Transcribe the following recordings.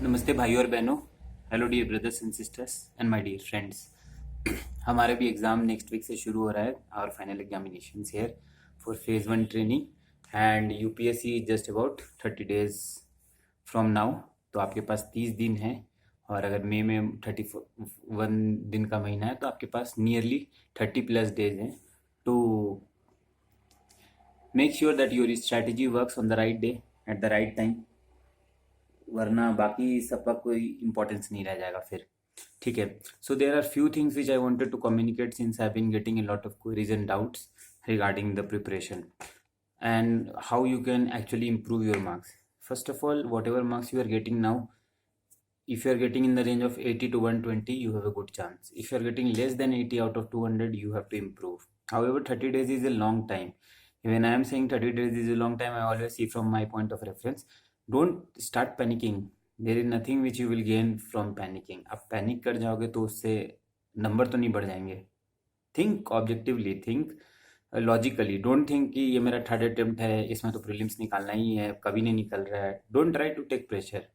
नमस्ते भाइयों और बहनों। Hello dear brothers and sisters and my dear friends. हमारे भी एग्ज़ाम नेक्स्ट वीक से शुरू हो रहा है। Our final examinations here for phase 1 training and UPSC just about 30 days from now. तो आपके पास 30 दिन हैं और अगर मई में 31 दिन का महीना है तो आपके पास नियरली 30+ डेज हैं to make sure that your strategy works on the right day at the right time, वरना बाकी सबका कोई इंपॉर्टेंस नहीं रह जाएगा फिर। ठीक है, so there are few things which I wanted to communicate since I been getting a lot of queries and doubts regarding the preparation and how you can actually improve your marks. First of all, whatever marks you are getting now, if you are getting in the range of 80 to 120, you have a good chance. If you are getting less than 80 out of 200, you have to improve. However, 30 days is a long time. When I am saying 30 days is a long time, I always see from my point of reference. Don't start panicking. There is nothing which you will gain from panicking. आप panic कर जाओगे तो उससे number तो नहीं बढ़ जाएंगे. Think objectively, think logically. Don't think कि ये मेरा थर्ड अटेम्प्ट है, इसमें तो प्रीलिम्स निकालना ही है, कभी नहीं निकल रहा है. Don't try to take pressure.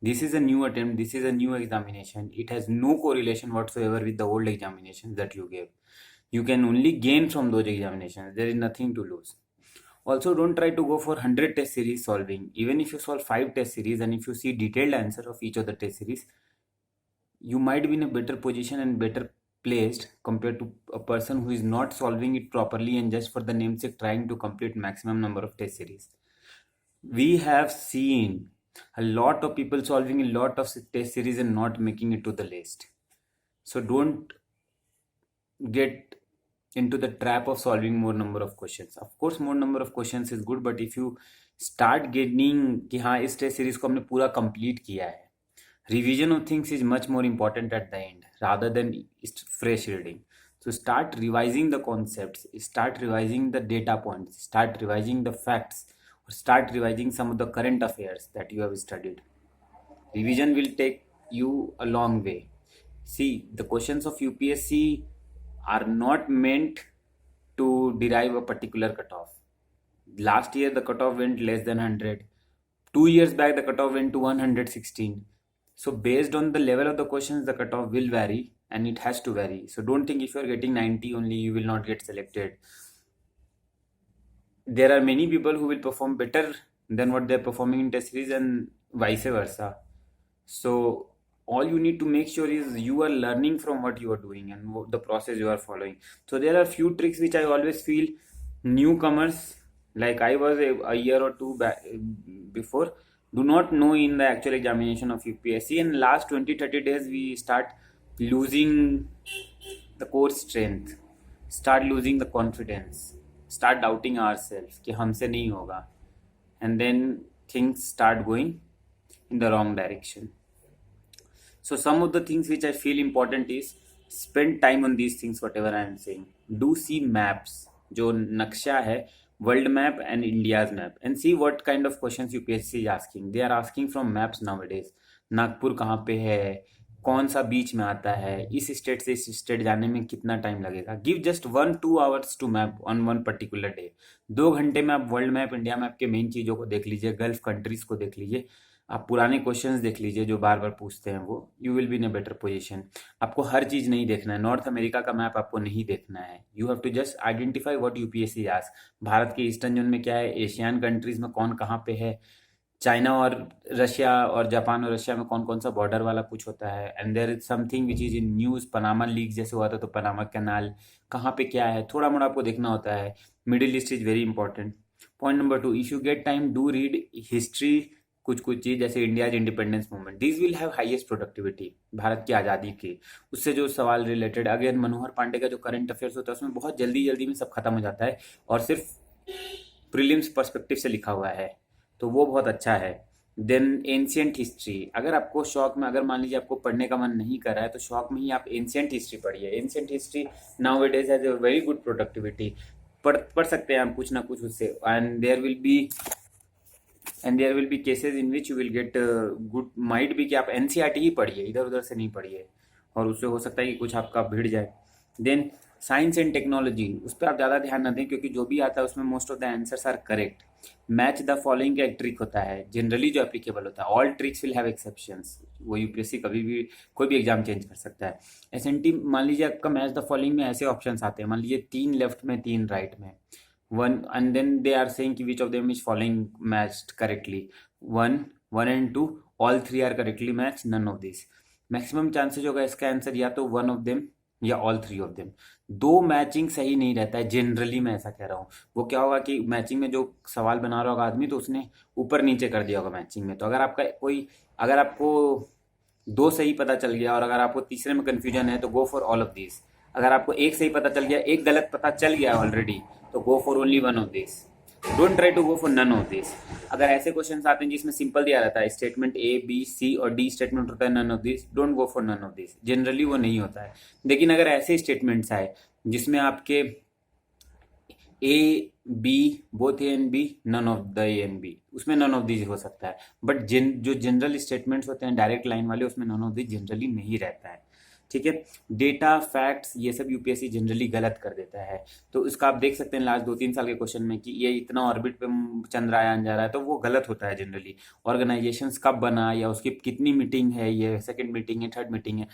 This is a new attempt, this is a new examination. It has no correlation whatsoever with the old examinations that you gave. You can only gain from those examinations. There is nothing to lose. Also, don't try to go for 100 test series solving. Even if you solve 5 test series and if you see detailed answer of each of the test series, you might be in a better position and better placed compared to a person who is not solving it properly and just for the namesake trying to complete maximum number of test series. We have seen a lot of people solving a lot of test series and not making it to the list. So don't get into the trap of solving more number of questions. Of course, more number of questions is good, but if you start getting कि हाँ इस test series को हमने पूरा complete किया है, revision of things is much more important at the end rather than fresh reading. So start revising the concepts, start revising the data points, start revising the facts, or start revising some of the current affairs that you have studied. Revision will take you a long way. See, the questions of UPSC are not meant to derive a particular cutoff. Last year the cutoff went less than 100. 2 years back the cutoff went to 116. So based on the level of the questions, the cutoff will vary and it has to vary. So don't think if you are getting 90 only, you will not get selected. There are many people who will perform better than what they are performing in test series and vice versa. So all you need to make sure is you are learning from what you are doing and the process you are following. So there are few tricks which I always feel newcomers, like I was a year or two back before, do not know in the actual examination of UPSC, and last 20-30 days we start losing the core strength, start losing the confidence, start doubting ourselves कि हमसे नहीं होगा, and then things start going in the wrong direction. So some of the things which I feel important is spend time on these things, whatever I am saying. Do see maps, जो नक्शा है, world map and India's map, and see what kind of questions UPSC is asking. They are asking from maps nowadays. Nagpur कहाँ पे है, कौन सा बीच में आता है, इस स्टेट से इस स्टेट जाने में कितना टाइम लगेगा. Give just 1-2 hours to map on one particular day. 2 घंटे में आप वर्ल्ड मैप, इंडिया मैप के मेन चीज़ों को देख लीजिए, गल्फ कंट्रीज को देख लीजिए, आप पुराने क्वेश्चंस देख लीजिए जो बार बार पूछते हैं वो. You will be in a better position. आपको हर चीज़ नहीं देखना है, नॉर्थ अमेरिका का मैप आपको नहीं देखना है. You have to just identify what UPSC ask. Bharat के ईस्टर्न जोन में क्या है, एशियन कंट्रीज में कौन कहाँ पे है, चाइना और रशिया और जापान और रशिया में कौन कौन सा बॉर्डर वाला कुछ होता है. And there is something which is in news, Panama leak जैसे हुआ था तो पनामा कैनाल कहाँ पे क्या है, थोड़ा मोड़ा आपको देखना होता है. Middle east is very important. Point number 2, if you get time do read history, कुछ कुछ चीज़ जैसे India independence movement. This will have highest productivity Bharat की आज़ादी की. उससे जो सवाल रिलेटेड, अगेन मनोहर पांडे का जो करंट अफेयर्स होता है उसमें बहुत जल्दी जल्दी में सब खत्म हो जाता है और सिर्फ प्रीलिम्स पर्सपेक्टिव से लिखा हुआ है, तो वो बहुत अच्छा है. देन एंशियंट हिस्ट्री, अगर आपको शौक में, अगर मान लीजिए आपको पढ़ने का मन नहीं कर रहा है तो शौक में ही आप एंशियंट हिस्ट्री पढ़िए. Ancient history now it is has a very good productivity. पढ़ सकते हैं आप कुछ ना कुछ उससे. And there will be cases in which you will get good. Might भी कि आप एनसीईआरटी ही पढ़िए, इधर उधर से नहीं पढ़िए, और उससे हो सकता है कि कुछ आपका भिड़ जाए. देन साइंस एंड टेक्नोलॉजी, उस पर आप ज़्यादा ध्यान न दें क्योंकि जो भी आता है उसमें most of the answers are correct. Match the following का एक ट्रिक होता है जनरली जो एप्लीकेबल होता है, all tricks will have exceptions. वो यूपीएससी कभी भी कोई भी एग्जाम चेंज कर सकता है। एसएनटी मान लीजिए आपका मैच द फॉलोइंग में ऐसे ऑप्शंस आते हैं, मान लीजिए 3 लेफ्ट में 3 राइट में, one and then they are saying कि which of them is following matched correctly, one, one and two, all three are correctly match, none of this. Maximum chances होगा इसका आंसर या तो वन ऑफ देम या all three of them. दो matching सही नहीं रहता है जनरली, मैं ऐसा कह रहा हूँ। वो क्या होगा कि मैचिंग में जो सवाल बना रहा होगा आदमी तो उसने ऊपर नीचे कर दिया होगा मैचिंग में। तो अगर आपका कोई, अगर आपको दो सही पता चल गया और अगर आपको तीसरे में कंफ्यूजन है तो go for all of this. अगर आपको एक सही पता चल गया, एक गलत पता चल गया ऑलरेडी, तो go for only one of this, don't try to go for none of this. अगर ऐसे क्वेश्चन आते हैं जिसमें सिंपल दिया रहता है स्टेटमेंट ए बी सी और डी स्टेटमेंट होता है none of this, don't go for none of this, generally वो नहीं होता है। लेकिन अगर ऐसे स्टेटमेंट्स आए जिसमें आपके A B, both A and B, none of the A and B, उसमें नन ऑफ दिस हो सकता है। बट जो जनरल स्टेटमेंट्स होते हैं डायरेक्ट लाइन वाले, उसमें नन ऑफ दिस जनरली नहीं रहता है। ठीक है, डेटा फैक्ट्स ये सब यूपीएससी जनरली गलत कर देता है। तो इसका आप देख सकते हैं लास्ट 2-3 साल के क्वेश्चन में कि ये इतना ऑर्बिट पे चंद्रयान जा रहा है, तो वो गलत होता है जनरली। ऑर्गेनाइजेशंस कब बना या उसकी कितनी मीटिंग है, ये सेकंड मीटिंग है, थर्ड मीटिंग है,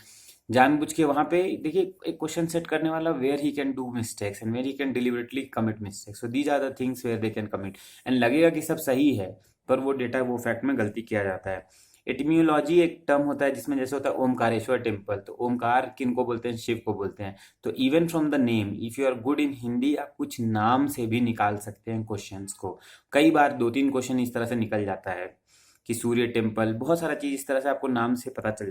जानबूझ के वहां पे देखिए एक क्वेश्चन सेट करने वाला where he can do mistakes and where he can deliberately commit mistakes, so these are the things where they can commit. And लगेगा कि सब सही है पर वो डेटा वो फैक्ट में गलती किया जाता है। एटिमियोलॉजी एक टर्म होता है जिसमें जैसे होता है ओमकारेश्वर टेम्पल, तो ओमकार किन को बोलते हैं, शिव को बोलते हैं। तो even from the name if you are good in Hindi, आप कुछ नाम से भी निकाल सकते हैं क्वेश्चंस को। कई बार 2-3 क्वेश्चन इस तरह से निकल जाता है कि सूर्य टेम्पल, बहुत सारा चीज इस तरह से आपको नाम से पता चल